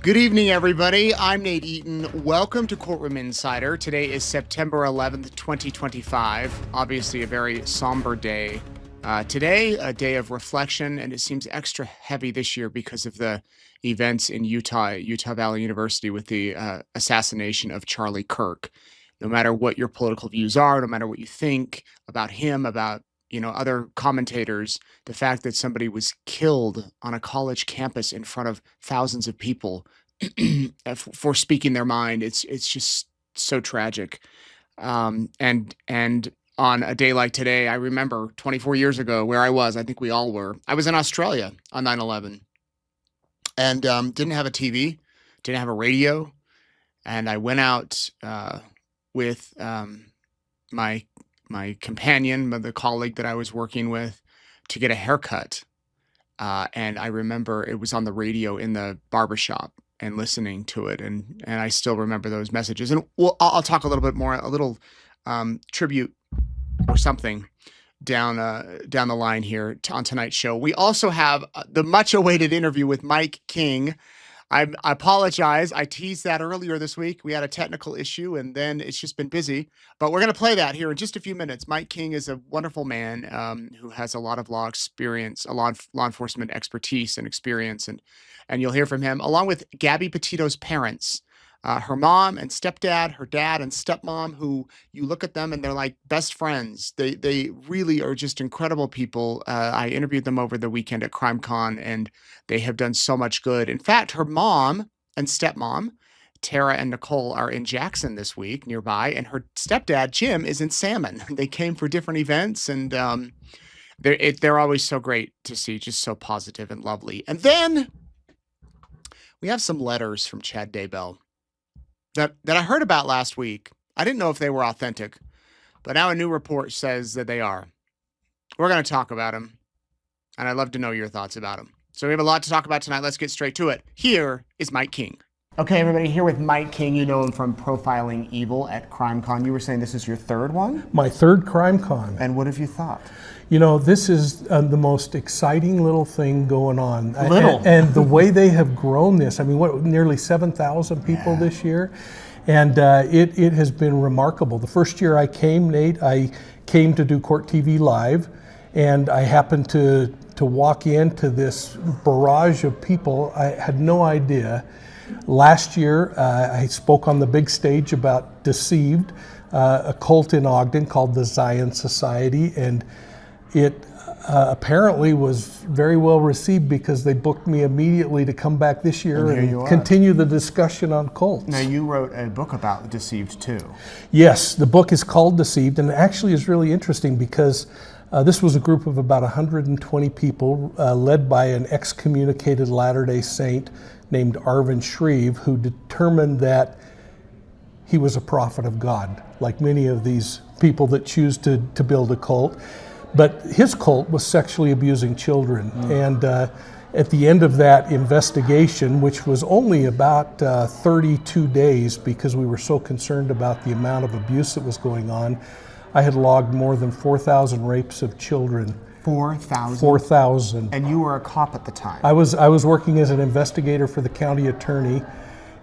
Good evening, everybody. I'm Nate Eaton. Welcome to Courtroom Insider. Today is September 11th, 2025. Obviously, a very somber day. Today, a day of reflection, and it seems extra heavy this year because of the events in Utah Valley University with the assassination of Charlie Kirk. No matter what your political views are, no matter what you think about him, about other commentators, the fact that somebody was killed on a college campus in front of thousands of people for speaking their mind, it's just so tragic. And on a day like today, I remember 24 years ago where I was. I think we all were. I was in Australia on 9/11 and didn't have a TV, didn't have a radio, and I went out with my companion, the colleague that I was working with, to get a haircut. And I remember it was on the radio in the barbershop and listening to it. And I still remember those messages. And I'll talk a little bit more, a little tribute or something down the line here on tonight's show. We also have the much awaited interview with Mike King. I apologize. I teased that earlier this week. We had a technical issue, and then it's just been busy. But we're going to play that here in just a few minutes. Mike King is a wonderful man who has a lot of law experience, a law enforcement expertise and experience, and you'll hear from him, along with Gabby Petito's parents, her mom and stepdad, her dad and stepmom, who you look at them and they're like best friends. They really are just incredible people. I interviewed them over the weekend at CrimeCon, and they have done so much good. In fact, her mom and stepmom, Tara and Nicole, are in Jackson this week nearby, and her stepdad, Jim, is in Salmon. They came for different events, and they're always so great to see, just so positive and lovely. And then we have some letters from Chad Daybell that I heard about last week. I didn't know if they were authentic, but now a new report says that they are. We're going to talk about them, and I'd love to know your thoughts about them. So we have a lot to talk about tonight. Let's get straight to it. Here is Mike King. Okay, everybody, here with Mike King. You know him from Profiling Evil at CrimeCon. You were saying this is your third one? My third CrimeCon. And what have you thought? You know, this is the most exciting little thing going on. Little. And the way they have grown this, I mean, nearly 7,000 people this year. And it has been remarkable. The first year I came, Nate, I came to do Court TV Live, and I happened to walk into this barrage of people. I had no idea. Last year, I spoke on the big stage about Deceived, a cult in Ogden called the Zion Society, and it apparently was very well received because they booked me immediately to come back this year and continue the discussion on cults. Now, you wrote a book about Deceived, too. Yes, the book is called Deceived, and it actually is really interesting because this was a group of about 120 people led by an excommunicated Latter-day Saint named Arvin Shreve, who determined that he was a prophet of God, like many of these people that choose to build a cult. But his cult was sexually abusing children. And at the end of that investigation, which was only about 32 days because we were so concerned about the amount of abuse that was going on, I had logged more than 4,000 rapes of children. 4,000? 4,000. And you were a cop at the time? I was working as an investigator for the county attorney,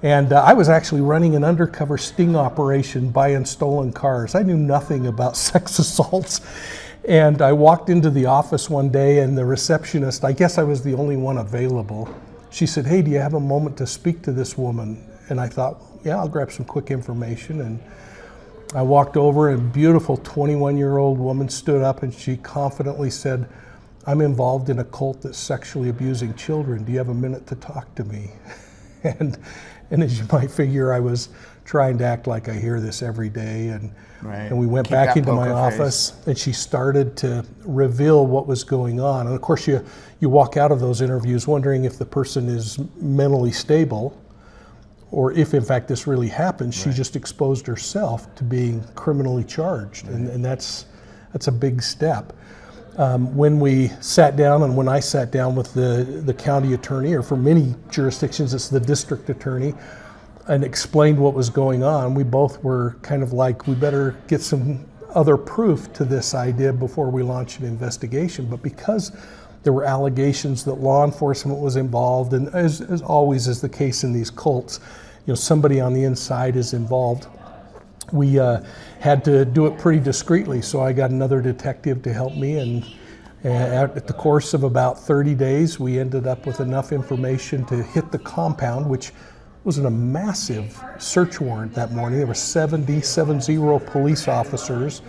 and I was actually running an undercover sting operation buying stolen cars. I knew nothing about sex assaults. And I walked into the office one day, and the receptionist, I guess I was the only one available, she said, "Hey, do you have a moment to speak to this woman?" And I thought, yeah, I'll grab some quick information. And I walked over, and a beautiful 21-year-old woman stood up, and she confidently said, "I'm involved in a cult that's sexually abusing children. Do you have a minute to talk to me?" And as you might figure, I was trying to act like I hear this every day. And we went back into my office, and she started to reveal what was going on. And of course, you walk out of those interviews wondering if the person is mentally stable, or if in fact this really happened. She just exposed herself to being criminally charged, and that's a big step. When we sat down, and when I sat down with the county attorney, or for many jurisdictions it's the district attorney, and explained what was going on, we both were kind of like, we better get some other proof to this idea before we launched an investigation. But because there were allegations that law enforcement was involved, and as always is the case in these cults, somebody on the inside is involved, we had to do it pretty discreetly. So I got another detective to help me, and at the course of about 30 days, we ended up with enough information to hit the compound, which was in a massive search warrant that morning. There were 70 police officers.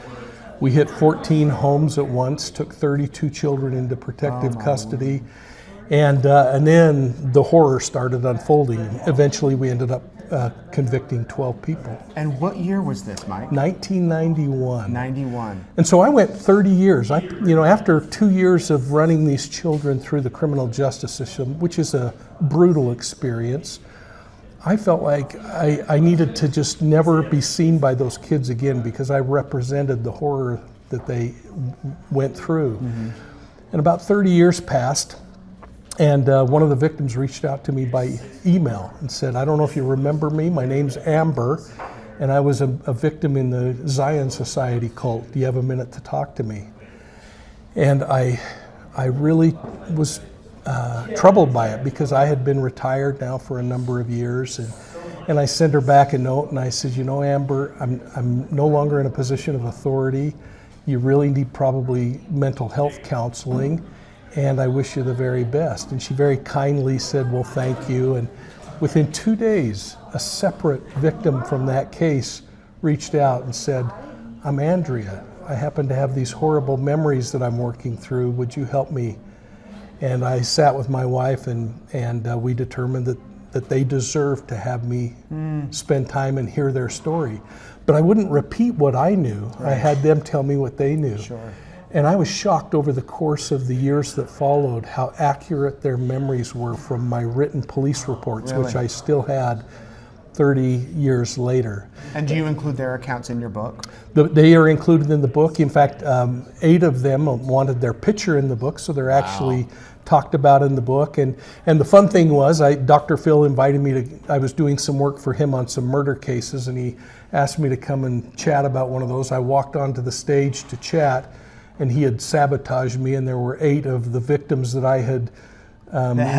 We hit 14 homes at once, took 32 children into protective custody. And then the horror started unfolding. Eventually, we ended up convicting 12 people. And what year was this, Mike? 1991. 91. And so I went 30 years. After 2 years of running these children through the criminal justice system, which is a brutal experience, I felt like I needed to just never be seen by those kids again, because I represented the horror that they went through. Mm-hmm. And about 30 years passed, and one of the victims reached out to me by email and said, "I don't know if you remember me, my name's Amber, and I was a victim in the Zion Society cult. Do you have a minute to talk to me?" And I really was troubled by it, because I had been retired now for a number of years, and I sent her back a note, and I said, "Amber, I'm no longer in a position of authority. You really need probably mental health counseling, and I wish you the very best." And she very kindly said, "Well, thank you." And within 2 days, a separate victim from that case reached out and said, "I'm Andrea. I happen to have these horrible memories that I'm working through. Would you help me?" And I sat with my wife, and we determined that they deserved to have me spend time and hear their story. But I wouldn't repeat what I knew. Right. I had them tell me what they knew. Sure. And I was shocked over the course of the years that followed how accurate their memories were from my written police reports, really? Which I still had 30 years later. And do you include their accounts in your book? They are included in the book. In fact, 8 of them wanted their picture in the book, so they're actually talked about in the book. And the fun thing was, Dr. Phil invited me I was doing some work for him on some murder cases, and he asked me to come and chat about one of those. I walked onto the stage to chat, and he had sabotaged me, and there were 8 of the victims that I had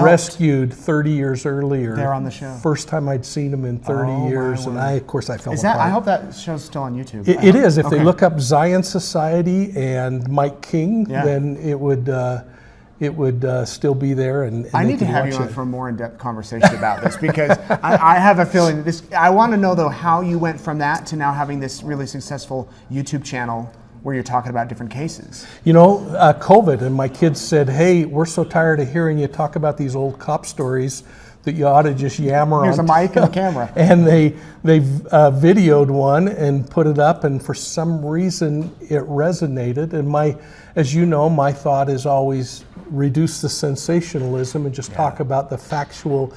rescued 30 years earlier. They're on the show. First time I'd seen them in 30 years, and of course I fell apart. I hope that show's still on YouTube. It is. If they look up Zion Society and Mike King, then it would still be there. And I need to have you on for a more in-depth conversation about this, because I have a feeling that I want to know, though, how you went from that to now having this really successful YouTube channel where you're talking about different cases. COVID, and my kids said, "Hey, we're so tired of hearing you talk about these old cop stories that you ought to just yammer on." Here's a mic and a camera. And they videoed one and put it up, and for some reason it resonated. And as you know, my thought is always reduce the sensationalism and just talk about the factual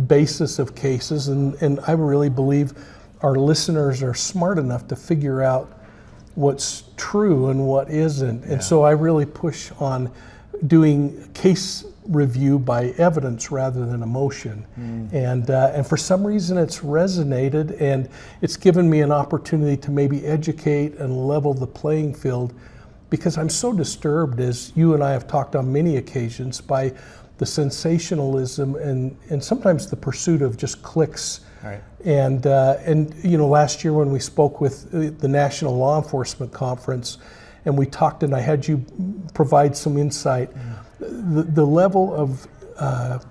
basis of cases. And I really believe our listeners are smart enough to figure out what's true and what isn't. And so I really push on doing case review by evidence rather than emotion. And for some reason it's resonated, and it's given me an opportunity to maybe educate and level the playing field, because I'm so disturbed, as you and I have talked on many occasions, by the sensationalism and sometimes the pursuit of just clicks. Right. And last year when we spoke with the National Law Enforcement Conference, and we talked, and I had you provide some insight, the level of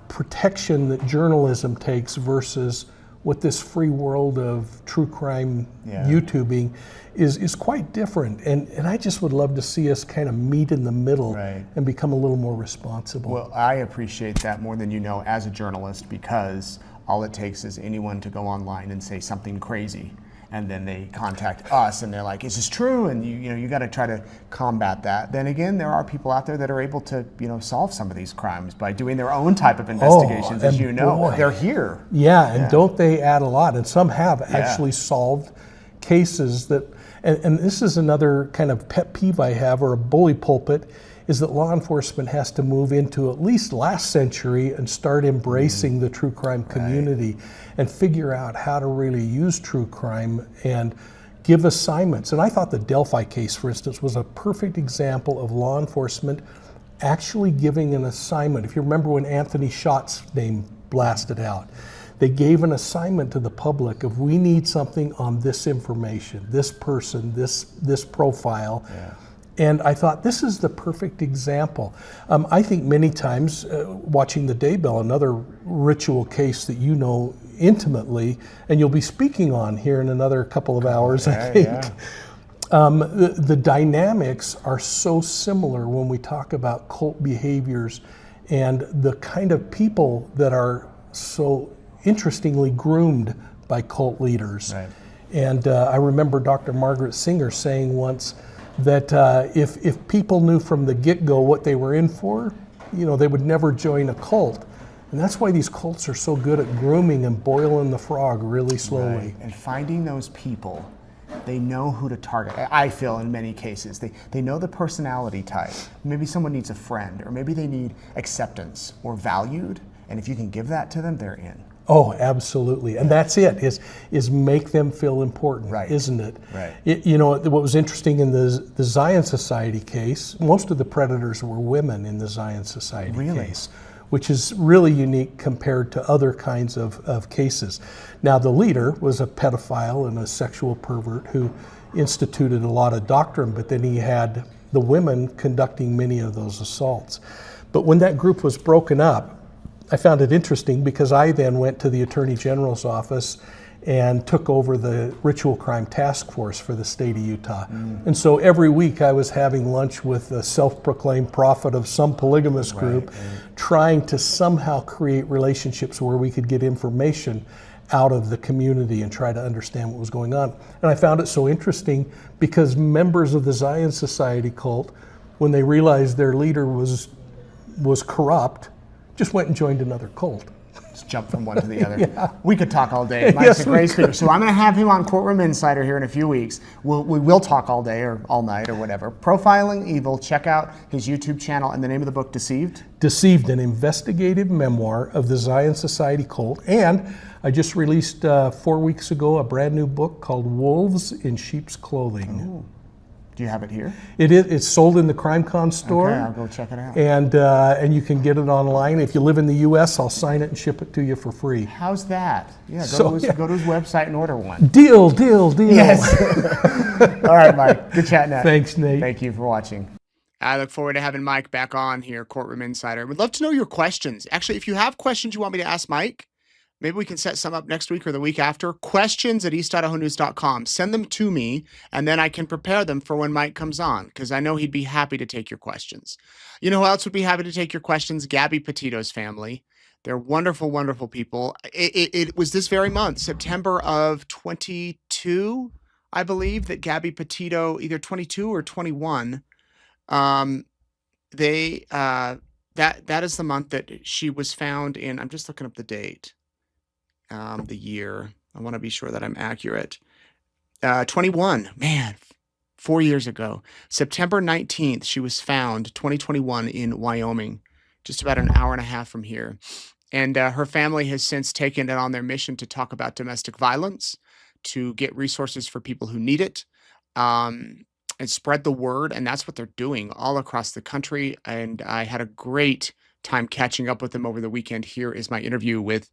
protection that journalism takes versus what this free world of true crime YouTubing is quite different. And I just would love to see us kind of meet in the middle and become a little more responsible. Well, I appreciate that more than you know as a journalist, because all it takes is anyone to go online and say something crazy, and then they contact us and they're like, "Is this true?" And you got to try to combat that. Then again, there are people out there that are able to solve some of these crimes by doing their own type of investigations. As you know, they're here. And don't they add a lot? And some have actually solved cases that. And this is another kind of pet peeve I have, or a bully pulpit, is that law enforcement has to move into at least last century and start embracing the true crime community and figure out how to really use true crime and give assignments. And I thought the Delphi case, for instance, was a perfect example of law enforcement actually giving an assignment. If you remember when Anthony Schott's name blasted out, they gave an assignment to the public of, we need something on this information, this person, this profile. Yeah. And I thought, this is the perfect example. I think many times, watching the Daybell, another ritual case that you know intimately, and you'll be speaking on here in another couple of hours, I think. Yeah. The dynamics are so similar when we talk about cult behaviors and the kind of people that are so interestingly groomed by cult leaders. Right. And I remember Dr. Margaret Singer saying once that if people knew from the get-go what they were in for, they would never join a cult. And that's why these cults are so good at grooming and boiling the frog really slowly. Right. And finding those people, they know who to target. I feel in many cases, they know the personality type. Maybe someone needs a friend, or maybe they need acceptance or valued. And if you can give that to them, they're in. Oh, absolutely. And that's it, is make them feel important, right. Isn't it? Right. What was interesting in the Zion Society case, most of the predators were women in the Zion Society case, which is really unique compared to other kinds of cases. Now, the leader was a pedophile and a sexual pervert who instituted a lot of doctrine, but then he had the women conducting many of those assaults. But when that group was broken up, I found it interesting because I then went to the Attorney General's office and took over the Ritual Crime Task Force for the state of Utah. And so every week I was having lunch with a self-proclaimed prophet of some polygamous group, trying to somehow create relationships where we could get information out of the community and try to understand what was going on. And I found it so interesting because members of the Zion Society cult, when they realized their leader was corrupt, just went and joined another cult. Just jump from one to the other. Yeah. We could talk all day. Mike's a great speaker. So I'm going to have him on Courtroom Insider here in a few weeks. We will talk all day or all night or whatever. Profiling Evil. Check out his YouTube channel. And the name of the book, Deceived? Deceived, an investigative memoir of the Zion Society cult. And I just released 4 weeks ago a brand new book called Wolves in Sheep's Clothing. Ooh. Do you have it here? It's sold in the CrimeCon store. Okay, I'll go check it out. And you can get it online. If you live in the U.S., I'll sign it and ship it to you for free. How's that? Yeah, go to his website and order one. Deal. Yes. All right, Mike. Good chatting out. Thanks, Nate. Thank you for watching. I look forward to having Mike back on here, Courtroom Insider. We'd love to know your questions. Actually, if you have questions you want me to ask Mike, maybe we can set some up next week or the week after. Questions@east.idahonews.com. Send them to me, and then I can prepare them for when Mike comes on, because I know he'd be happy to take your questions. You know who else would be happy to take your questions? Gabby Petito's family. They're wonderful, wonderful people. It was this very month, September of 22, I believe, that Gabby Petito, either 22 or 21, that is the month that she was found in. I'm just looking up the date. The year. I want to be sure that I'm accurate. 21, man, 4 years ago. September 19th, she was found, 2021, in Wyoming, just about an hour and a half from here. And her family has since taken it on their mission to talk about domestic violence, to get resources for people who need it, and spread the word. And that's what they're doing all across the country. And I had a great time catching up with them over the weekend. Here is my interview with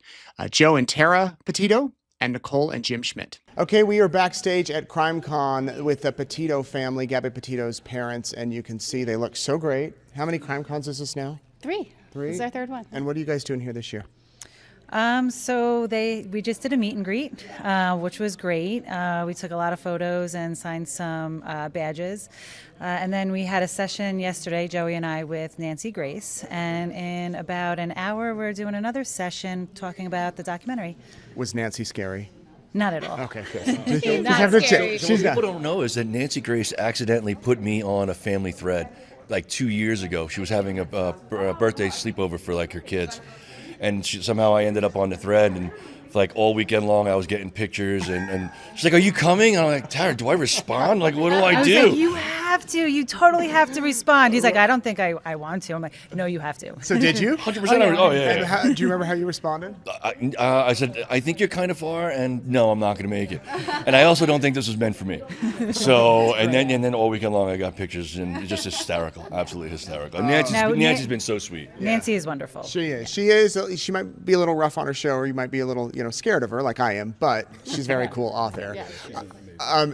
Joe and Tara Petito and Nicole and Jim Schmidt. Okay, we are backstage at CrimeCon with the Petito family, Gabby Petito's parents, and you can see they look so great. How many CrimeCons is this now? Three. This is our third one. And what are you guys doing here this year? We just did a meet and greet, which was great. We took a lot of photos and signed some badges. And then we had a session yesterday, Joey and I, with Nancy Grace. And in about an hour, we're doing another session talking about the documentary. Was Nancy scary? Not at all. Okay, good. She's not scary. What people don't know is that Nancy Grace accidentally put me on a family thread like 2 years ago. She was having a birthday sleepover for like her kids. And somehow I ended up on the thread, and for like all weekend long I was getting pictures, and she's like, "Are you coming?" And I'm like, "Tara, do I respond? Like, what do I do?" Like, you have have to. You totally have to respond. He's like, I don't think I want to. I'm like, no, you have to. So did you? 100%. Oh, yeah. And how, do you remember how you responded? I said, I think you're kind of far, and no, I'm not going to make it. And I also don't think this was meant for me. So, and then all weekend long, I got pictures, and it's just hysterical, absolutely hysterical. And Nancy's been so sweet. Nancy is wonderful. She is. She is. She might be a little rough on her show, or you might be a little, scared of her, like I am. But she's very cool off air.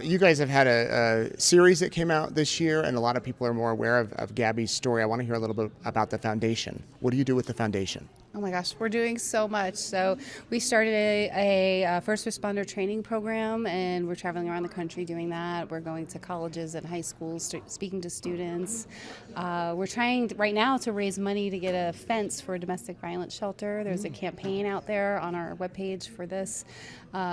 You guys have had a series that came out this year, and a lot of people are more aware of Gabby's story. I want to hear a little bit about the foundation. What do you do with the foundation? Oh my gosh, we're doing so much. So we started a first responder training program, and we're traveling around the country doing that. We're going to colleges and high schools, speaking to students. We're trying right now to raise money to get a fence for a domestic violence shelter. There's a campaign out there on our webpage for this.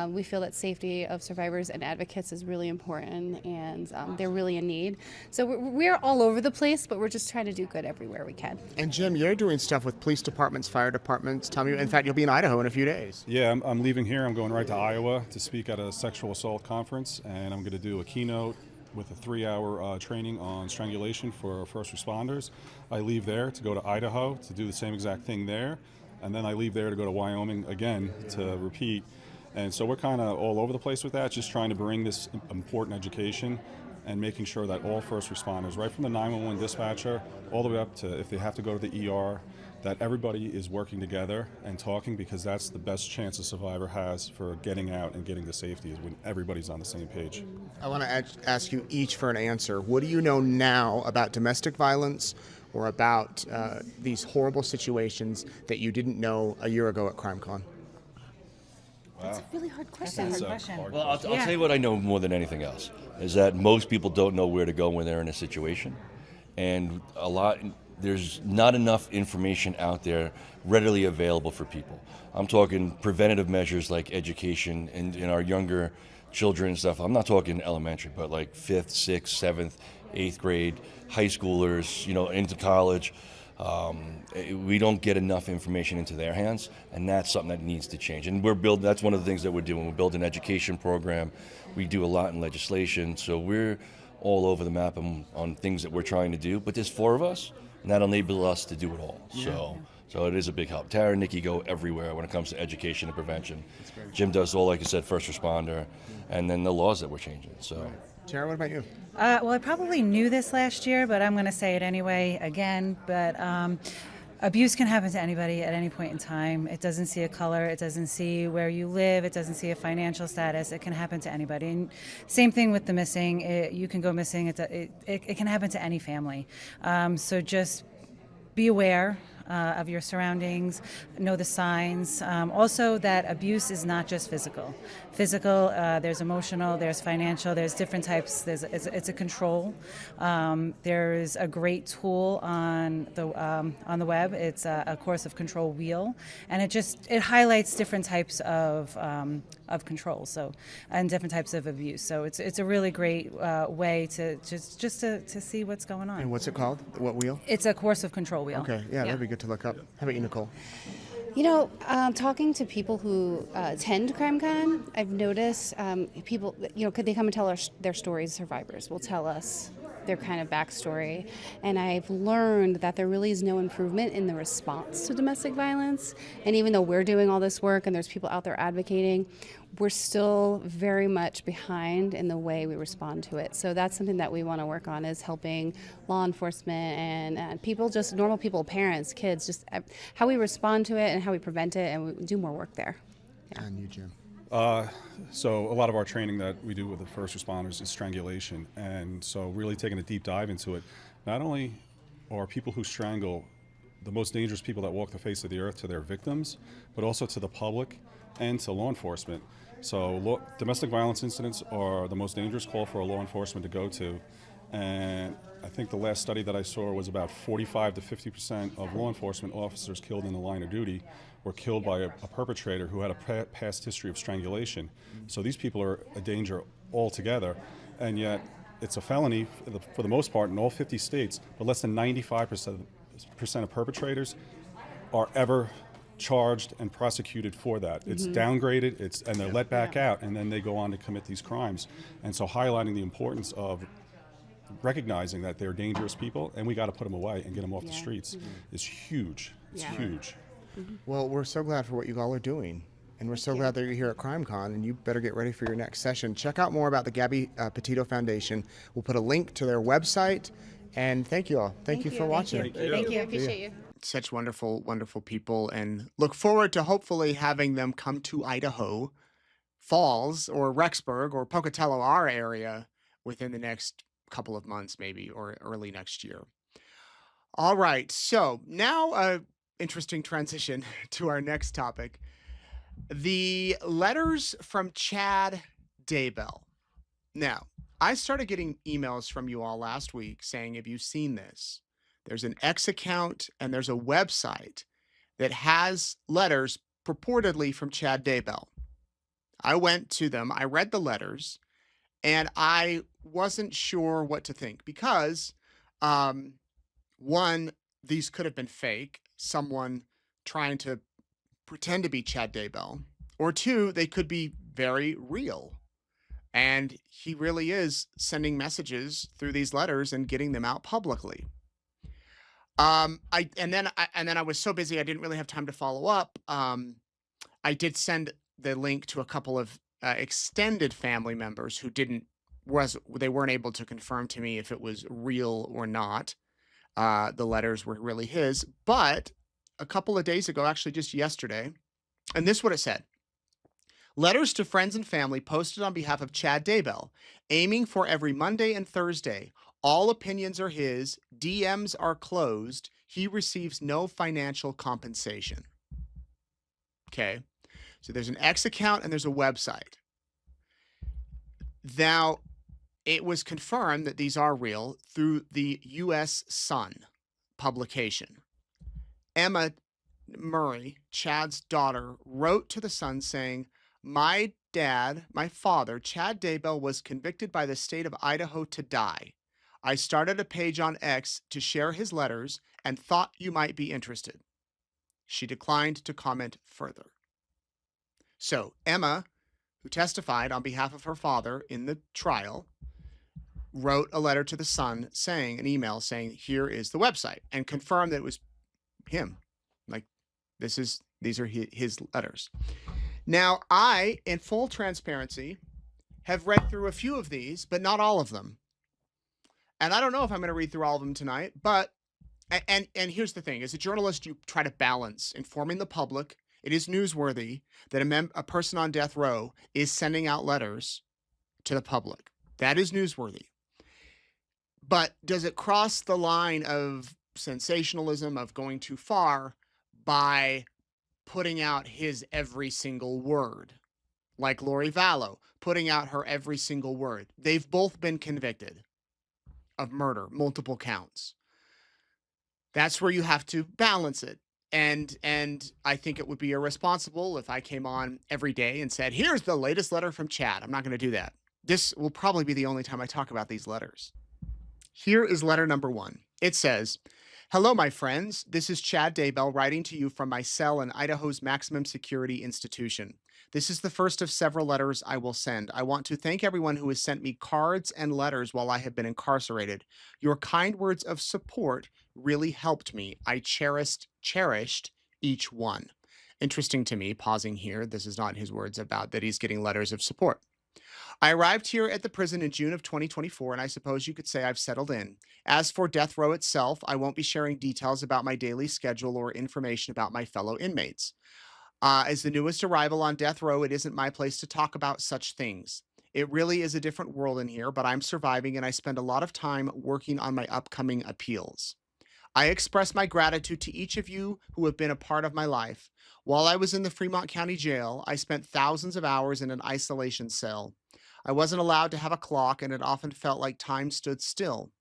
We feel that safety of survivors and advocates is really important, and they're really in need. So we're all over the place, but we're just trying to do good everywhere we can. And Jim, you're doing stuff with police departments, fire departments. Tell me, in fact, you'll be in Idaho in a few days. Yeah, I'm leaving here. I'm going right to Iowa to speak at a sexual assault conference, and I'm going to do a keynote with a 3-hour training on strangulation for first responders. I leave there to go to Idaho to do the same exact thing there, and then I leave there to go to Wyoming again to repeat. And so we're kind of all over the place with that, just trying to bring this important education and making sure that all first responders, right from the 911 dispatcher all the way up to if they have to go to the ER, that everybody is working together and talking, because that's the best chance a survivor has for getting out and getting to safety, is when everybody's on the same page. I want to ask you each for an answer. What do you know now about domestic violence or about these horrible situations that you didn't know a year ago at CrimeCon? That's a really hard question. Well, I'll tell you what I know more than anything else, is that most people don't know where to go when they're in a situation. And there's not enough information out there readily available for people. I'm talking preventative measures like education and in our younger children and stuff. I'm not talking elementary, but like 5th, 6th, 7th, 8th grade, high schoolers, into college. We don't get enough information into their hands, and that's something that needs to change. And that's one of the things that we're doing. We build an education program. We do a lot in legislation, so we're all over the map on things that we're trying to do. But there's 4 of us, and that'll enable us to do it all. Yeah. So it is a big help. Tara and Nikki go everywhere when it comes to education and prevention. Jim does all, like I said, first responder, and then the laws that we're changing. So. Tara, what about you? Well, I probably knew this last year, but I'm going to say it anyway again. But abuse can happen to anybody at any point in time. It doesn't see a color. It doesn't see where you live. It doesn't see a financial status. It can happen to anybody. And same thing with the missing. You can go missing. It can happen to any family. So just be aware of your surroundings, know the signs. Also, that abuse is not just physical. There's emotional, there's financial, there's different types. It's a control. There's a great tool on the web. It's a course of control wheel, and it highlights different types of control. And different types of abuse. So it's a really great way to just to see what's going on. And what's it called? What wheel? It's a course of control wheel. Okay, yeah, that'd be good to look up. How about you, Nicole? Talking to people who attend CrimeCon, I've noticed people, could they come and tell their stories? Survivors will tell us their kind of backstory. And I've learned that there really is no improvement in the response to domestic violence. And even though we're doing all this work and there's people out there advocating, we're still very much behind in the way we respond to it. So that's something that we want to work on, is helping law enforcement and people, just normal people, parents, kids, just how we respond to it and how we prevent it, and we do more work there. Yeah. And you, Jim? So a lot of our training that we do with the first responders is strangulation, and so really taking a deep dive into it. Not only are people who strangle the most dangerous people that walk the face of the earth to their victims, but also to the public and to law enforcement. So domestic violence incidents are the most dangerous call for a law enforcement to go to, and I think the last study that I saw was about 45 to 50% of law enforcement officers killed in the line of duty were killed by a perpetrator who had a past history of strangulation. So these people are a danger altogether, and yet it's a felony for the most part in all 50 states, but less than 95% of perpetrators are ever charged and prosecuted for that. It's downgraded, and they're let back out, and then they go on to commit these crimes. And so highlighting the importance of recognizing that they're dangerous people and we got to put them away and get them off the Yeah. streets is huge. It's Yeah. huge. Well, we're so glad for what you all are doing. And we're so glad that you're here at CrimeCon, and you better get ready for your next session. Check out more about the Gabby Petito Foundation. We'll put a link to their website. And thank you all. Thank you for watching. Thank you. Appreciate you. Such wonderful, wonderful people, and look forward to hopefully having them come to Idaho Falls or Rexburg or Pocatello, our area, within the next couple of months, maybe, or early next year. All right. So now a interesting transition to our next topic. The letters from Chad Daybell. Now, I started getting emails from you all last week saying, have you seen this? There's an X account and there's a website that has letters purportedly from Chad Daybell. I went to them, I read the letters, and I wasn't sure what to think because, one, these could have been fake, someone trying to pretend to be Chad Daybell, or two, they could be very real. And he really is sending messages through these letters and getting them out publicly. Then I was so busy I didn't really have time to follow up. I did send the link to a couple of extended family members who they weren't able to confirm to me if it was real or not. The letters were really his, but a couple of days ago, actually just yesterday, and this is what it said. Letters to friends and family posted on behalf of Chad Daybell, aiming for every Monday and Thursday. All opinions are his. DMs are closed. He receives no financial compensation. Okay. So there's an X account and there's a website. Now, it was confirmed that these are real through the U.S. Sun publication. Emma Murray, Chad's daughter, wrote to the Sun saying, my father, Chad Daybell, was convicted by the state of Idaho to die. I started a page on X to share his letters and thought you might be interested. She declined to comment further. So Emma, who testified on behalf of her father in the trial, wrote a letter to the Sun saying, an email saying, here is the website, and confirmed that it was him. Like, these are his letters. Now, I, in full transparency, have read through a few of these, but not all of them. And I don't know if I'm going to read through all of them tonight, but, and here's the thing. As a journalist, you try to balance informing the public. It is newsworthy that a person on death row is sending out letters to the public. That is newsworthy. But does it cross the line of sensationalism, of going too far by putting out his every single word? Like Lori Vallow, putting out her every single word. They've both been convicted of murder, multiple counts. That's where you have to balance it. And I think it would be irresponsible if I came on every day and said, here's the latest letter from Chad. I'm not going to do that. This will probably be the only time I talk about these letters. Here is letter number 1. It says, hello, my friends. This is Chad Daybell writing to you from my cell in Idaho's maximum security institution. This is the first of several letters I will send. I want to thank everyone who has sent me cards and letters while I have been incarcerated. Your kind words of support really helped me. I cherished each one. Interesting to me, pausing here, this is not his words about that he's getting letters of support. I arrived here at the prison in June of 2024, and I suppose you could say I've settled in. As for death row itself, I won't be sharing details about my daily schedule or information about my fellow inmates. As the newest arrival on death row, it isn't my place to talk about such things. It really is a different world in here, but I'm surviving and I spend a lot of time working on my upcoming appeals. I express my gratitude to each of you who have been a part of my life. While I was in the Fremont County Jail, I spent thousands of hours in an isolation cell. I wasn't allowed to have a clock, and it often felt like time stood still.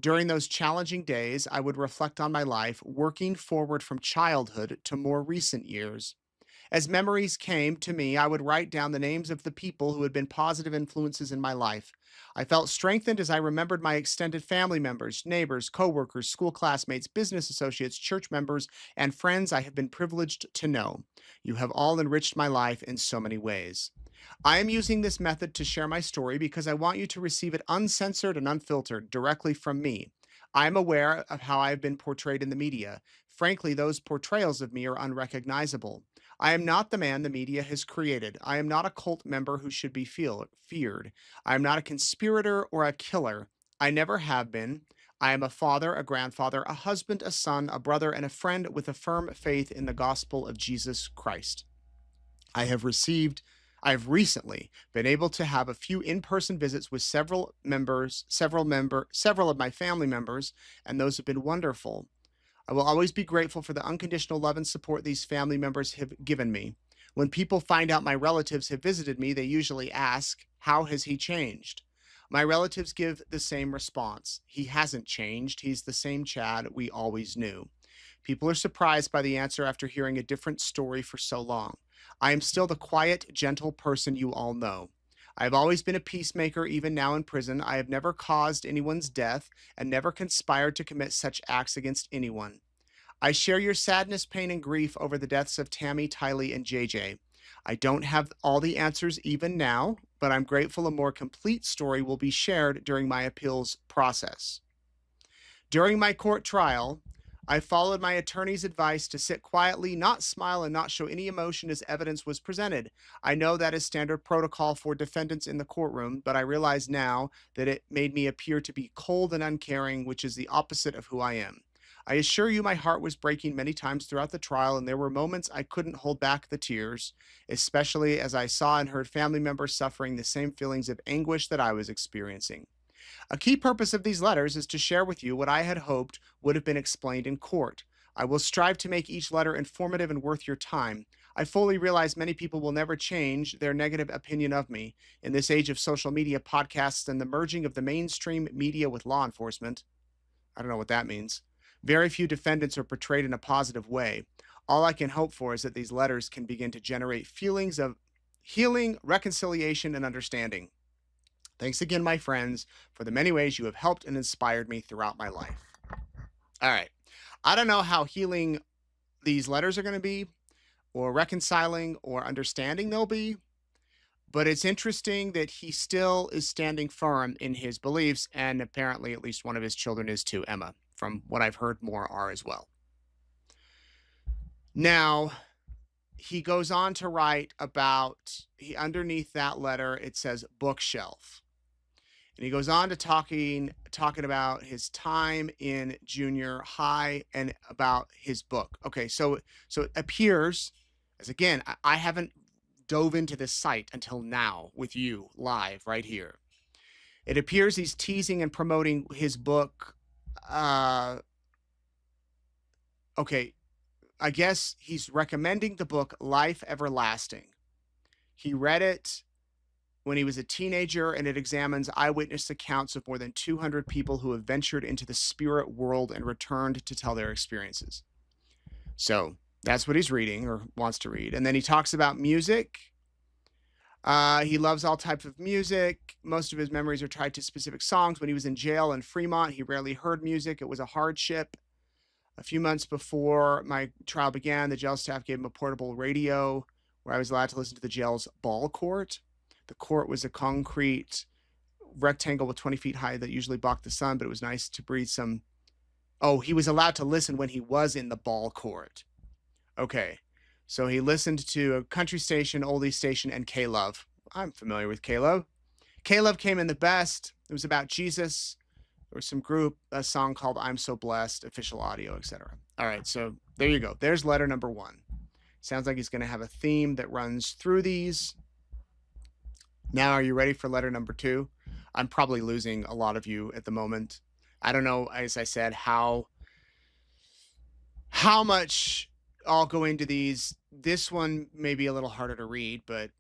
During those challenging days, I would reflect on my life, working forward from childhood to more recent years. As memories came to me, I would write down the names of the people who had been positive influences in my life. I felt strengthened as I remembered my extended family members, neighbors, coworkers, school classmates, business associates, church members, and friends I have been privileged to know. You have all enriched my life in so many ways. I am using this method to share my story because I want you to receive it uncensored and unfiltered directly from me. I am aware of how I have been portrayed in the media. Frankly, those portrayals of me are unrecognizable. I am not the man the media has created. I am not a cult member who should be feared. I am not a conspirator or a killer. I never have been. I am a father, a grandfather, a husband, a son, a brother, and a friend with a firm faith in the gospel of Jesus Christ. I have received I have recently been able to have a few in-person visits with several of my family members, and those have been wonderful. I will always be grateful for the unconditional love and support these family members have given me. When people find out my relatives have visited me, they usually ask, "How has he changed?" My relatives give the same response. He hasn't changed. He's the same Chad we always knew. People are surprised by the answer after hearing a different story for so long. I am still the quiet, gentle person you all know. I have always been a peacemaker, even now in prison. I have never caused anyone's death and never conspired to commit such acts against anyone. I share your sadness, pain, and grief over the deaths of Tammy, Tylee, and JJ. I don't have all the answers even now, but I'm grateful a more complete story will be shared during my appeals process. During my court trial, I followed my attorney's advice to sit quietly, not smile, and not show any emotion as evidence was presented. I know that is standard protocol for defendants in the courtroom, but I realize now that it made me appear to be cold and uncaring, which is the opposite of who I am. I assure you my heart was breaking many times throughout the trial, and there were moments I couldn't hold back the tears, especially as I saw and heard family members suffering the same feelings of anguish that I was experiencing. A key purpose of these letters is to share with you what I had hoped would have been explained in court. I will strive to make each letter informative and worth your time. I fully realize many people will never change their negative opinion of me. In this age of social media, podcasts, and the merging of the mainstream media with law enforcement, I don't know what that means, very few defendants are portrayed in a positive way. All I can hope for is that these letters can begin to generate feelings of healing, reconciliation, and understanding. Thanks again, my friends, for the many ways you have helped and inspired me throughout my life. All right. I don't know how healing these letters are going to be, or reconciling or understanding they'll be, but it's interesting that he still is standing firm in his beliefs, and apparently at least one of his children is too, Emma. From what I've heard, more are as well. Now, he goes on to write about, underneath that letter, it says bookshelf. And he goes on to talking about his time in junior high and about his book. Okay, so it appears, as again, I haven't dove into this site until now with you live right here. It appears he's teasing and promoting his book. Okay, I guess he's recommending the book Life Everlasting. He read it when he was a teenager, and it examines eyewitness accounts of more than 200 people who have ventured into the spirit world and returned to tell their experiences. So that's what he's reading or wants to read. And then he talks about music. He loves all types of music. Most of his memories are tied to specific songs. When he was in jail in Fremont, he rarely heard music. It was a hardship. A few months before my trial began, the jail staff gave him a portable radio where I was allowed to listen to the jail's ball court. The court was a concrete rectangle with 20 feet high that usually blocked the sun, but it was nice to breathe some. Oh, he was allowed to listen when he was in the ball court. Okay. So he listened to a country station, oldie station, and K-Love. I'm familiar with K-Love. K-Love came in the best. It was about Jesus. There was some group, a song called I'm So Blessed, official audio, etc. All right, so there you go. There's letter number 1. Sounds like he's going to have a theme that runs through these. Now, are you ready for letter number 2? I'm probably losing a lot of you at the moment. I don't know, as I said, how much I'll go into these. This one may be a little harder to read, but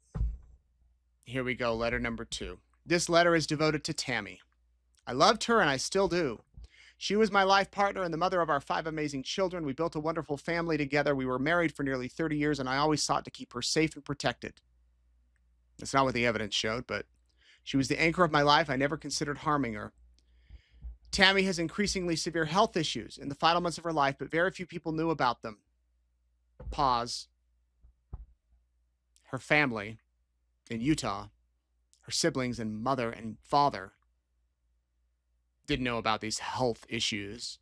here we go. Letter number 2. This letter is devoted to Tammy. I loved her, and I still do. She was my life partner and the mother of our 5 amazing children. We built a wonderful family together. We were married for nearly 30 years, and I always sought to keep her safe and protected. That's not what the evidence showed, but she was the anchor of my life. I never considered harming her. Tammy has increasingly severe health issues in the final months of her life, but very few people knew about them. Pause. Her family. in Utah. Her siblings and mother and father didn't know about these health issues.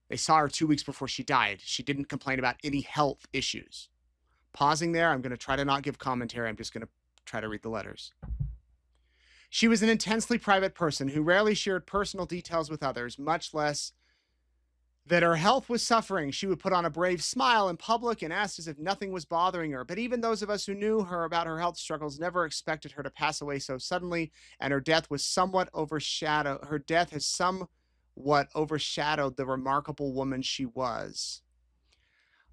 They saw her 2 weeks before she died. She didn't complain about any health issues. Pausing there, I'm going to try to not give commentary. I'm just going to try to read the letters. She was an intensely private person who rarely shared personal details with others, much less that her health was suffering. She would put on a brave smile in public and asked as if nothing was bothering her. But even those of us who knew her about her health struggles never expected her to pass away so suddenly, and her death has somewhat overshadowed the remarkable woman she was.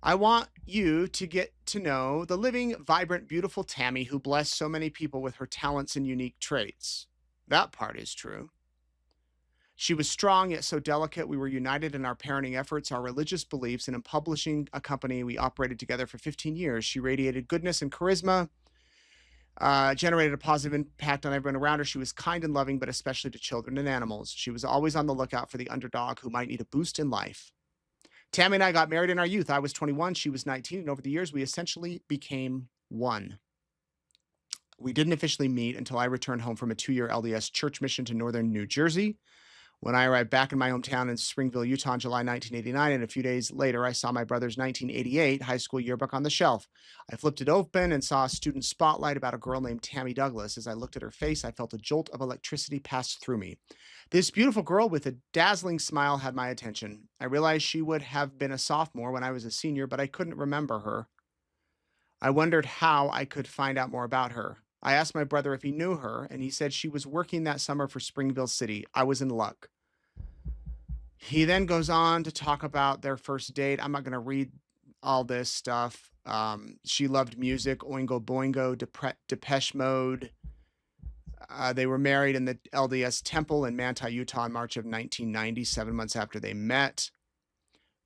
I want you to get to know the living, vibrant, beautiful Tammy who blessed so many people with her talents and unique traits. That part is true. She was strong yet so delicate. We were united in our parenting efforts, our religious beliefs, and in publishing a company we operated together for 15 years. She radiated goodness and charisma, generated a positive impact on everyone around her. She was kind and loving, but especially to children and animals. She was always on the lookout for the underdog who might need a boost in life. Tammy and I got married in our youth. I was 21, she was 19, and over the years, we essentially became one. We didn't officially meet until I returned home from a 2-year LDS church mission to northern New Jersey. When I arrived back in my hometown in Springville, Utah in July 1989, and a few days later, I saw my brother's 1988 high school yearbook on the shelf. I flipped it open and saw a student spotlight about a girl named Tammy Douglas. As I looked at her face, I felt a jolt of electricity pass through me. This beautiful girl with a dazzling smile had my attention. I realized she would have been a sophomore when I was a senior, but I couldn't remember her. I wondered how I could find out more about her. I asked my brother if he knew her, and he said she was working that summer for Springville City. I was in luck. He then goes on to talk about their first date. I'm not going to read all this stuff. She loved music, Oingo Boingo, Depeche Mode. They were married in the LDS Temple in Manti, Utah in March of 1990, 7 months after they met.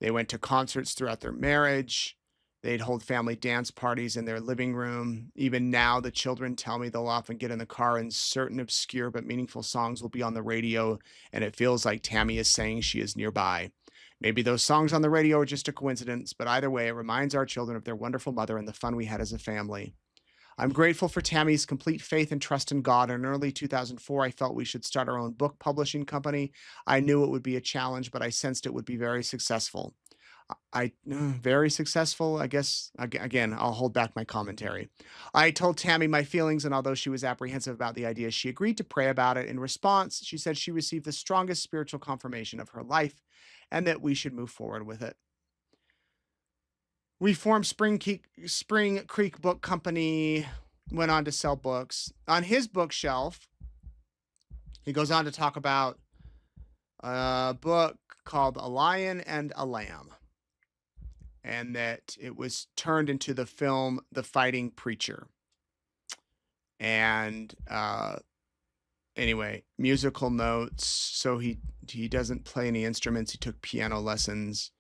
They went to concerts throughout their marriage. They'd hold family dance parties in their living room. Even now, the children tell me they'll often get in the car and certain obscure but meaningful songs will be on the radio, and it feels like Tammy is saying she is nearby. Maybe those songs on the radio are just a coincidence, but either way, it reminds our children of their wonderful mother and the fun we had as a family. I'm grateful for Tammy's complete faith and trust in God. In early 2004, I felt we should start our own book publishing company. I knew it would be a challenge, but I sensed it would be very successful. Very successful, I guess. Again, I'll hold back my commentary. I told Tammy my feelings, and although she was apprehensive about the idea, she agreed to pray about it. In response, she said she received the strongest spiritual confirmation of her life and that we should move forward with it. We formed Spring Creek Book Company, went on to sell books. On his bookshelf, he goes on to talk about a book called A Lion and a Lamb, and that it was turned into the film The Fighting Preacher. And anyway, musical notes. So he doesn't play any instruments. He took piano lessons.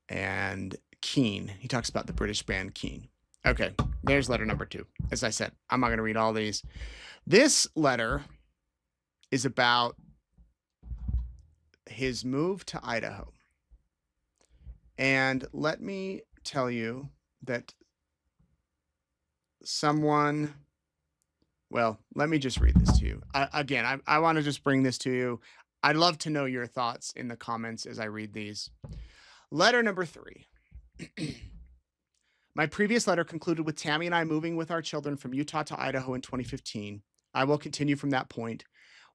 And Keen. He talks about the British band Keen. Okay, there's letter number 2. As I said, I'm not going to read all these. This letter is about his move to Idaho. And let me tell you that let me just read this to you. I want to just bring this to you. I'd love to know your thoughts in the comments as I read these. Letter number 3. My previous letter concluded with Tammy and I moving with our children from Utah to Idaho in 2015. I will continue from that point.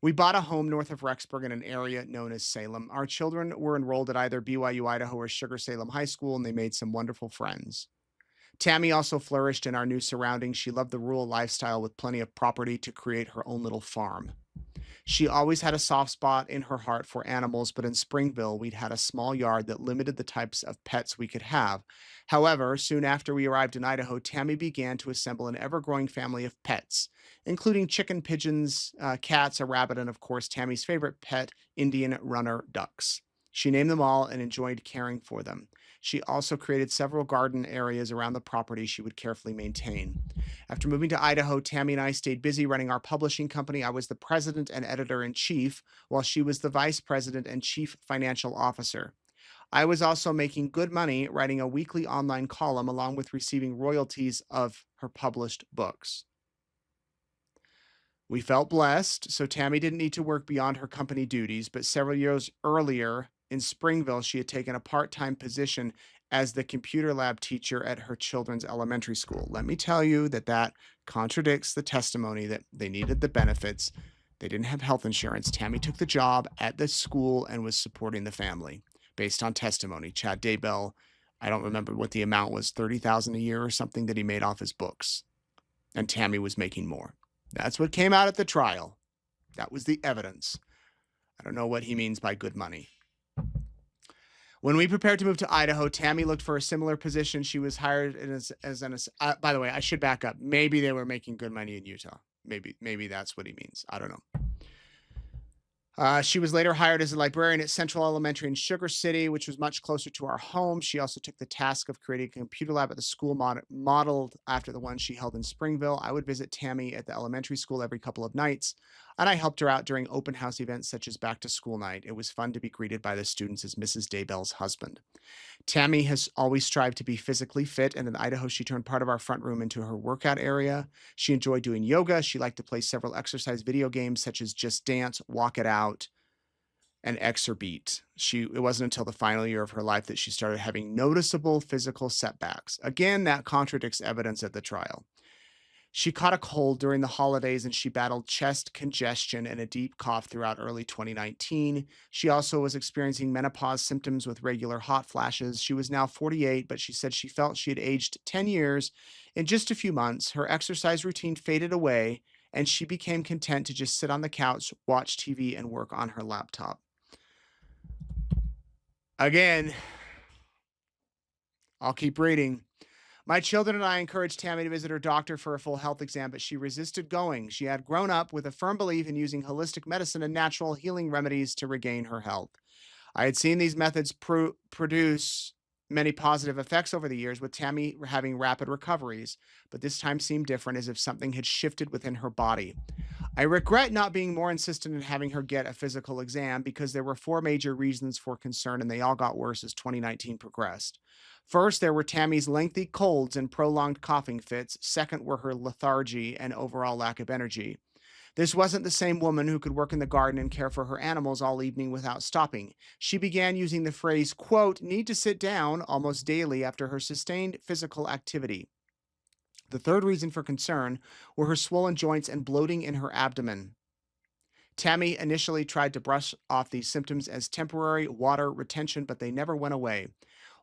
We bought a home north of Rexburg in an area known as Salem. Our children were enrolled at either BYU Idaho or Sugar Salem High School, and they made some wonderful friends. Tammy also flourished in our new surroundings. She loved the rural lifestyle with plenty of property to create her own little farm. She always had a soft spot in her heart for animals, but in Springville, we'd had a small yard that limited the types of pets we could have. However, soon after we arrived in Idaho, Tammy began to assemble an ever-growing family of pets, including chicken, pigeons, cats, a rabbit, and of course, Tammy's favorite pet, Indian runner ducks. She named them all and enjoyed caring for them. She also created several garden areas around the property she would carefully maintain. After moving to Idaho, Tammy and I stayed busy running our publishing company. I was the president and editor-in-chief, while she was the vice president and chief financial officer. I was also making good money writing a weekly online column along with receiving royalties of her published books. We felt blessed, so Tammy didn't need to work beyond her company duties, but several years earlier in Springville, she had taken a part-time position as the computer lab teacher at her children's elementary school. Let me tell you that contradicts the testimony that they needed the benefits. They didn't have health insurance. Tammy took the job at the school and was supporting the family based on testimony. Chad Daybell, I don't remember what the amount was, $30,000 a year or something that he made off his books. And Tammy was making more. That's what came out at the trial. That was the evidence. I don't know what he means by good money. When we prepared to move to Idaho, Tammy looked for a similar position. She was hired as an by the way, I should back up. Maybe they were making good money in Utah. Maybe that's what he means. I don't know. She was later hired as a librarian at Central Elementary in Sugar City, which was much closer to our home. She also took the task of creating a computer lab at the school modeled after the one she held in Springville. I would visit Tammy at the elementary school every couple of nights, and I helped her out during open house events such as back to school night. It was fun to be greeted by the students as Mrs. Daybell's husband. Tammy has always strived to be physically fit, and in Idaho, she turned part of our front room into her workout area. She enjoyed doing yoga. She liked to play several exercise video games such as Just Dance, Walk It Out, and X or Beat. It wasn't until the final year of her life that she started having noticeable physical setbacks. Again, that contradicts evidence at the trial. She caught a cold during the holidays and she battled chest congestion and a deep cough throughout early 2019. She also was experiencing menopause symptoms with regular hot flashes. She was now 48, but she said she felt she had aged 10 years in just a few months. Her exercise routine faded away and she became content to just sit on the couch, watch TV, and work on her laptop. Again, I'll keep reading. My children and I encouraged Tammy to visit her doctor for a full health exam, but she resisted going. She had grown up with a firm belief in using holistic medicine and natural healing remedies to regain her health. I had seen these methods produce many positive effects over the years, with Tammy having rapid recoveries, but this time seemed different, as if something had shifted within her body. I regret not being more insistent in having her get a physical exam because there were 4 major reasons for concern, and they all got worse as 2019 progressed. First, there were Tammy's lengthy colds and prolonged coughing fits. Second were her lethargy and overall lack of energy. This wasn't the same woman who could work in the garden and care for her animals all evening without stopping. She began using the phrase, quote, need to sit down almost daily after her sustained physical activity. The third reason for concern were her swollen joints and bloating in her abdomen. Tammy initially tried to brush off these symptoms as temporary water retention, but they never went away.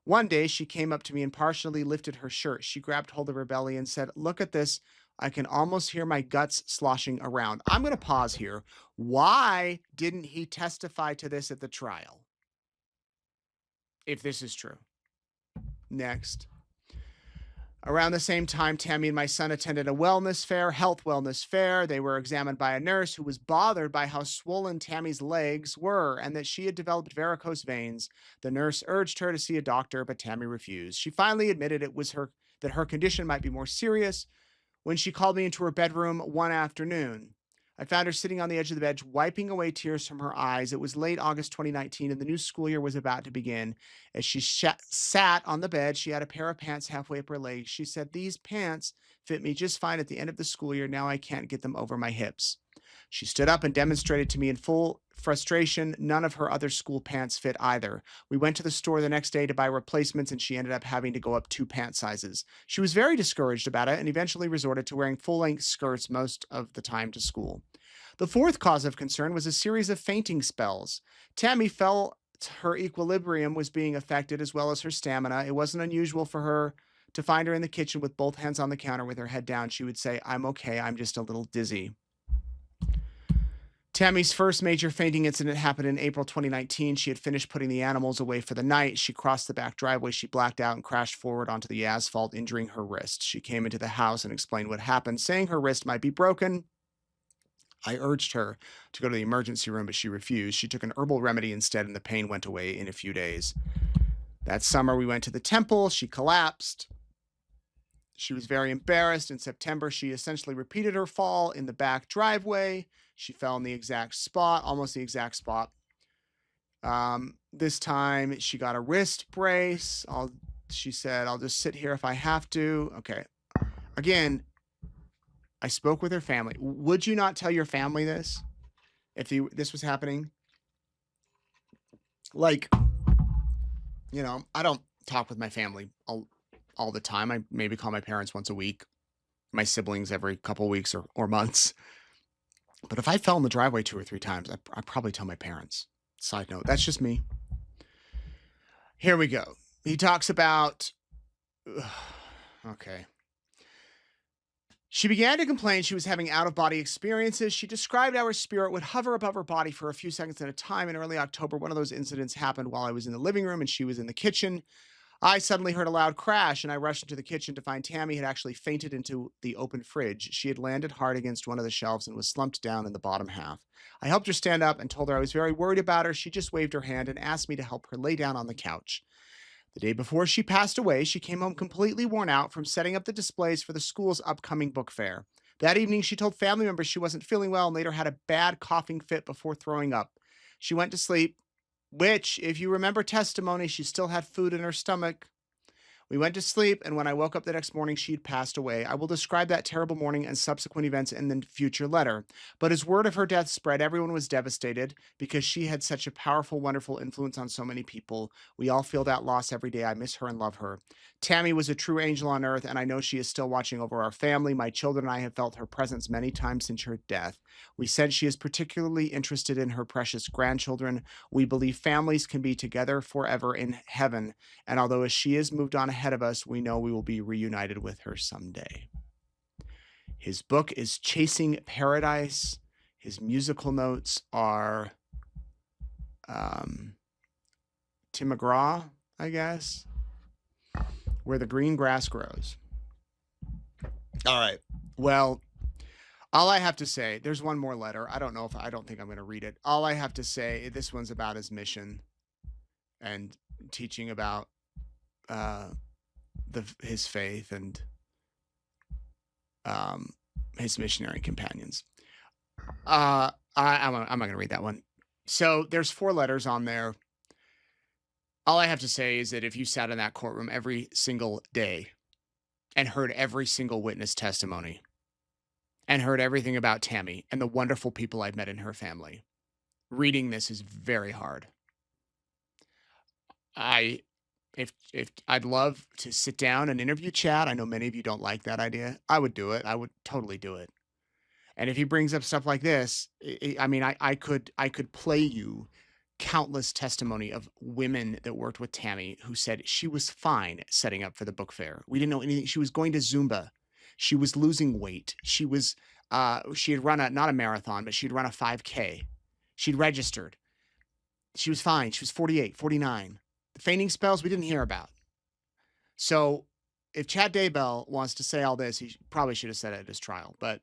One day, she came up to me and partially lifted her shirt. She grabbed hold of her belly and said, look at this. I can almost hear my guts sloshing around. I'm going to pause here. Why didn't he testify to this at the trial? If this is true. Next. Around the same time, Tammy and my son attended a health wellness fair. They were examined by a nurse who was bothered by how swollen Tammy's legs were and that she had developed varicose veins. The nurse urged her to see a doctor, but Tammy refused. She finally admitted that her condition might be more serious when she called me into her bedroom one afternoon. I found her sitting on the edge of the bed, wiping away tears from her eyes. It was late August 2019, and the new school year was about to begin. As she sat on the bed, she had a pair of pants halfway up her legs. She said, these pants fit me just fine at the end of the school year. Now I can't get them over my hips. She stood up and demonstrated to me in full frustration. None of her other school pants fit either. We went to the store the next day to buy replacements, and she ended up having to go up 2 pant sizes. She was very discouraged about it and eventually resorted to wearing full-length skirts most of the time to school. The fourth cause of concern was a series of fainting spells. Tammy felt her equilibrium was being affected as well as her stamina. It wasn't unusual for her to find her in the kitchen with both hands on the counter with her head down. She would say, I'm okay, I'm just a little dizzy. Tammy's first major fainting incident happened in April 2019. She had finished putting the animals away for the night. She crossed the back driveway. She blacked out and crashed forward onto the asphalt, injuring her wrist. She came into the house and explained what happened, saying her wrist might be broken. I urged her to go to the emergency room, but she refused. She took an herbal remedy instead, and the pain went away in a few days. That summer, we went to the temple. She collapsed. She was very embarrassed. In September, she essentially repeated her fall in the back driveway. She fell in the exact spot, almost the exact spot. This time, she got a wrist brace. She said, I'll just sit here if I have to. Okay. Again, I spoke with her family. Would you not tell your family this if this was happening? Like, I don't talk with my family all the time. I maybe call my parents once a week, my siblings every couple weeks or months. But if I fell in the driveway 2 or 3 times, I'd probably tell my parents. Side note, that's just me. Here we go. He talks about, okay. She began to complain she was having out-of-body experiences. She described how her spirit would hover above her body for a few seconds at a time. In early October, one of those incidents happened while I was in the living room and she was in the kitchen. I suddenly heard a loud crash and I rushed into the kitchen to find Tammy had actually fainted into the open fridge. She had landed hard against one of the shelves and was slumped down in the bottom half. I helped her stand up and told her I was very worried about her. She just waved her hand and asked me to help her lay down on the couch. The day before she passed away, she came home completely worn out from setting up the displays for the school's upcoming book fair. That evening, she told family members she wasn't feeling well and later had a bad coughing fit before throwing up. She went to sleep, which, if you remember testimony, she still had food in her stomach. We went to sleep, and when I woke up the next morning, she had passed away. I will describe that terrible morning and subsequent events in the future letter. But as word of her death spread, everyone was devastated because she had such a powerful, wonderful influence on so many people. We all feel that loss every day. I miss her and love her. Tammy was a true angel on earth, and I know she is still watching over our family. My children and I have felt her presence many times since her death. We said she is particularly interested in her precious grandchildren. We believe families can be together forever in heaven, and although as she has moved on ahead of us, we know we will be reunited with her someday. His book is Chasing Paradise. His musical notes are Tim McGraw, I guess. Where the Green Grass Grows. All right. Well, all I have to say, there's one more letter. I don't think I'm going to read it. All I have to say, this one's about his mission and teaching about his faith and his missionary companions. I'm not going to read that one. So there's 4 letters on there. All I have to say is that if you sat in that courtroom every single day and heard every single witness testimony and heard everything about Tammy and the wonderful people I've met in her family, reading this is very hard. If I'd love to sit down and interview Chad, I know many of you don't like that idea. I would do it. I would totally do it. And if he brings up stuff like this, I could play you countless testimony of women that worked with Tammy who said she was fine setting up for the book fair. We didn't know anything. She was going to Zumba. She was losing weight. She had run not a marathon, but she'd run a 5K. She'd registered. She was fine. She was 48, 49. The fainting spells we didn't hear about. So if Chad Daybell wants to say all this, he probably should have said it at his trial, but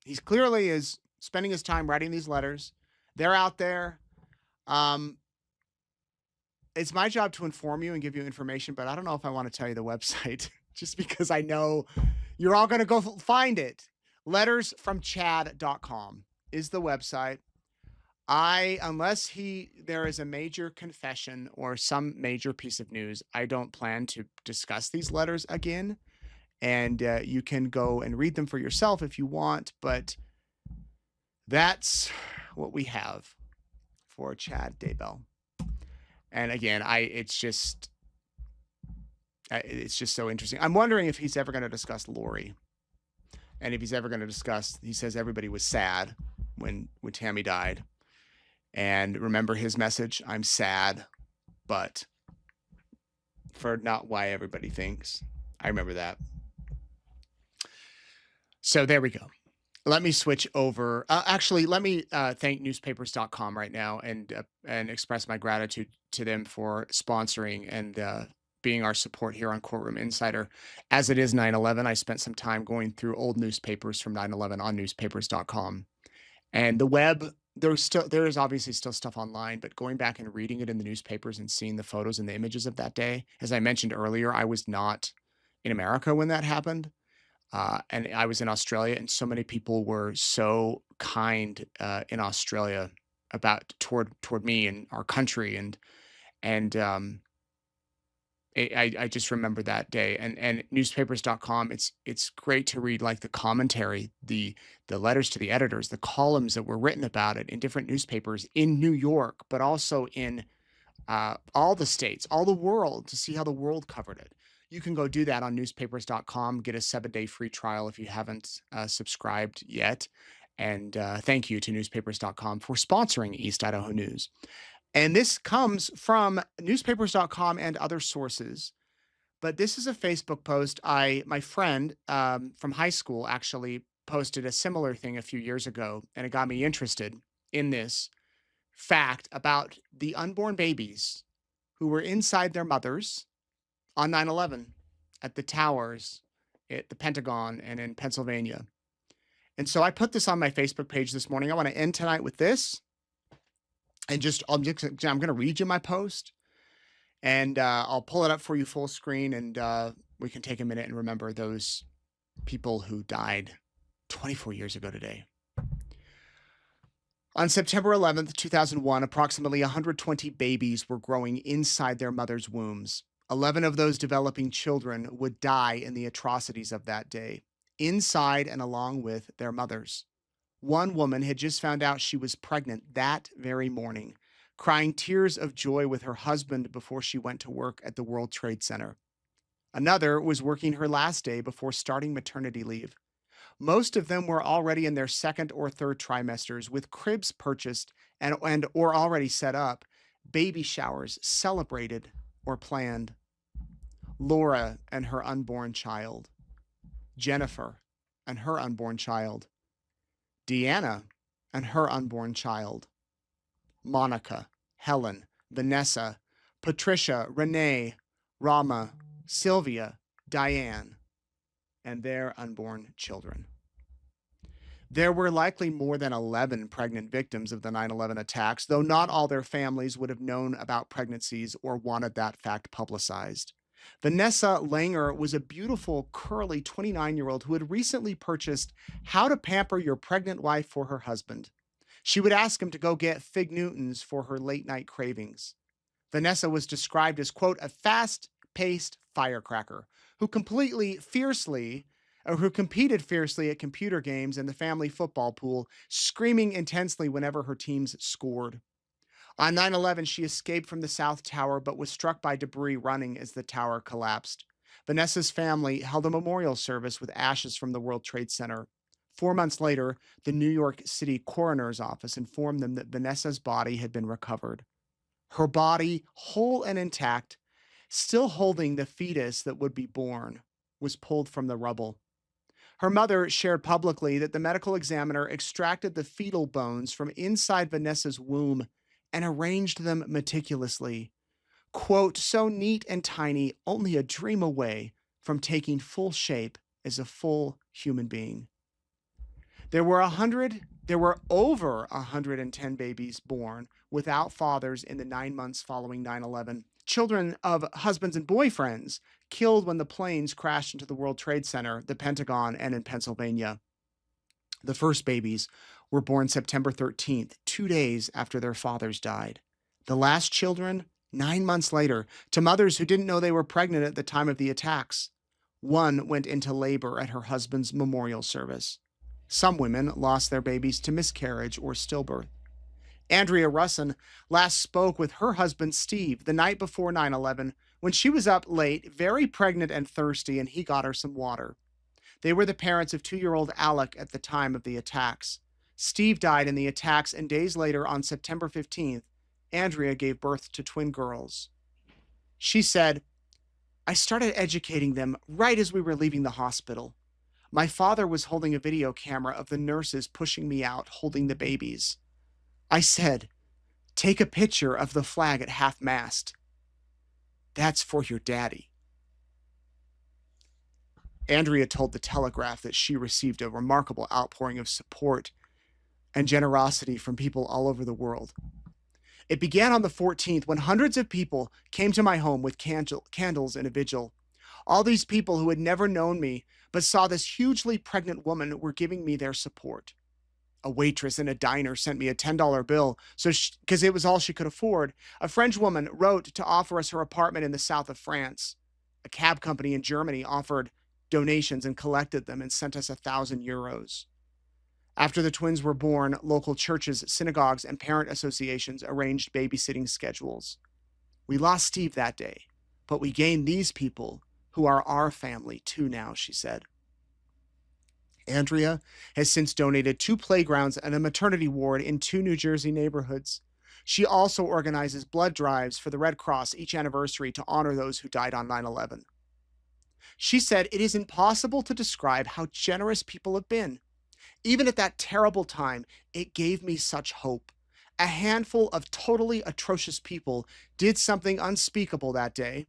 he clearly is spending his time writing these letters. They're out there. It's my job to inform you and give you information, but I don't know if I want to tell you the website just because I know you're all going to go find it. Lettersfromchad.com is the website. Unless there is a major confession or some major piece of news, I don't plan to discuss these letters again. And you can go and read them for yourself if you want, but that's what we have for Chad Daybell. And again, it's just so interesting. I'm wondering if he's ever going to discuss Lori, and if he's ever going to discuss. He says everybody was sad when Tammy died, and remember his message: "I'm sad, but for not why everybody thinks." I remember that. So there we go. Let me switch over. Actually, let me thank newspapers.com right now and express my gratitude to them for sponsoring and being our support here on Courtroom Insider. As it is 9/11, I spent some time going through old newspapers from 9/11 on newspapers.com. And the web, there is obviously still stuff online, but going back and reading it in the newspapers and seeing the photos and the images of that day, as I mentioned earlier, I was not in America when that happened. And I was in Australia, and so many people were so kind in Australia toward me and our country, and I just remember that day, and newspapers.com, it's great to read, like, the commentary, the letters to the editors, the columns that were written about it in different newspapers in New York, but also in, all the states, all the world, to see how the world covered it. You can go do that on newspapers.com, get a 7-day free trial if you haven't, subscribed yet, and, thank you to newspapers.com for sponsoring East Idaho News. And this comes from newspapers.com and other sources. But this is a Facebook post. My friend from high school actually posted a similar thing a few years ago, and it got me interested in this fact about the unborn babies who were inside their mothers on 9/11 at the towers at the Pentagon and in Pennsylvania. And so I put this on my Facebook page this morning. I want to end tonight with this. And I'm going to read you my post, and I'll pull it up for you full screen, and we can take a minute and remember those people who died 24 years ago today. On September 11th, 2001, approximately 120 babies were growing inside their mothers' wombs. 11 of those developing children would die in the atrocities of that day, inside and along with their mothers. One woman had just found out she was pregnant that very morning, crying tears of joy with her husband before she went to work at the World Trade Center. Another was working her last day before starting maternity leave. Most of them were already in their second or third trimesters, with cribs purchased and or already set up, baby showers celebrated or planned. Laura and her unborn child. Jennifer and her unborn child. Deanna and her unborn child. Monica, Helen, Vanessa, Patricia, Renee, Rama, Sylvia, Diane, and their unborn children. There were likely more than 11 pregnant victims of the 9/11 attacks, though not all their families would have known about pregnancies or wanted that fact publicized. Vanessa Langer was a beautiful, curly 29-year-old who had recently purchased How to Pamper Your Pregnant Wife for her husband. She would ask him to go get Fig Newtons for her late-night cravings. Vanessa was described as, quote, a fast-paced firecracker who competed fiercely at computer games and the family football pool, screaming intensely whenever her teams scored. On 9/11, she escaped from the South Tower but was struck by debris running as the tower collapsed. Vanessa's family held a memorial service with ashes from the World Trade Center. 4 months later, the New York City coroner's office informed them that Vanessa's body had been recovered. Her body, whole and intact, still holding the fetus that would be born, was pulled from the rubble. Her mother shared publicly that the medical examiner extracted the fetal bones from inside Vanessa's womb and arranged them meticulously. Quote, so neat and tiny, only a dream away from taking full shape as a full human being. There were over 110 babies born without fathers in the 9 months following 9/11. Children of husbands and boyfriends killed when the planes crashed into the World Trade Center, the Pentagon, and in Pennsylvania. The first babies were born September 13th, 2 days after their fathers died. The last children, 9 months later, to mothers who didn't know they were pregnant at the time of the attacks. One went into labor at her husband's memorial service. Some women lost their babies to miscarriage or stillbirth. Andrea Russin last spoke with her husband Steve the night before 9/11 when she was up late, very pregnant and thirsty, and he got her some water. They were the parents of 2-year-old Alec at the time of the attacks. Steve died in the attacks, and days later, on September 15th, Andrea gave birth to twin girls. She said, I started educating them right as we were leaving the hospital. My father was holding a video camera of the nurses pushing me out, holding the babies. I said, take a picture of the flag at half-mast. That's for your daddy. Andrea told the Telegraph that she received a remarkable outpouring of support and generosity from people all over the world. It began on the 14th when hundreds of people came to my home with candles and a vigil. All these people who had never known me but saw this hugely pregnant woman were giving me their support. A waitress in a diner sent me a $10 bill because it was all she could afford. A French woman wrote to offer us her apartment in the south of France. A cab company in Germany offered donations and collected them and sent us 1,000 euros. After the twins were born, local churches, synagogues, and parent associations arranged babysitting schedules. We lost Steve that day, but we gained these people who are our family too now, she said. Andrea has since donated 2 playgrounds and a maternity ward in 2 New Jersey neighborhoods. She also organizes blood drives for the Red Cross each anniversary to honor those who died on 9/11. She said it is impossible to describe how generous people have been. Even at that terrible time, it gave me such hope. A handful of totally atrocious people did something unspeakable that day,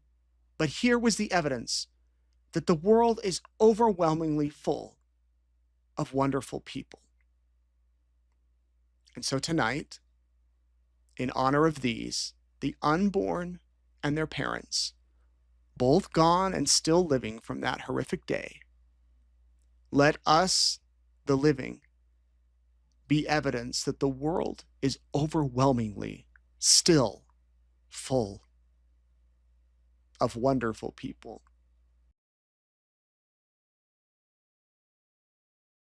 but here was the evidence that the world is overwhelmingly full of wonderful people. And so tonight, in honor of these, the unborn and their parents, both gone and still living from that horrific day, let us, the living, be evidence that the world is overwhelmingly still full of wonderful people.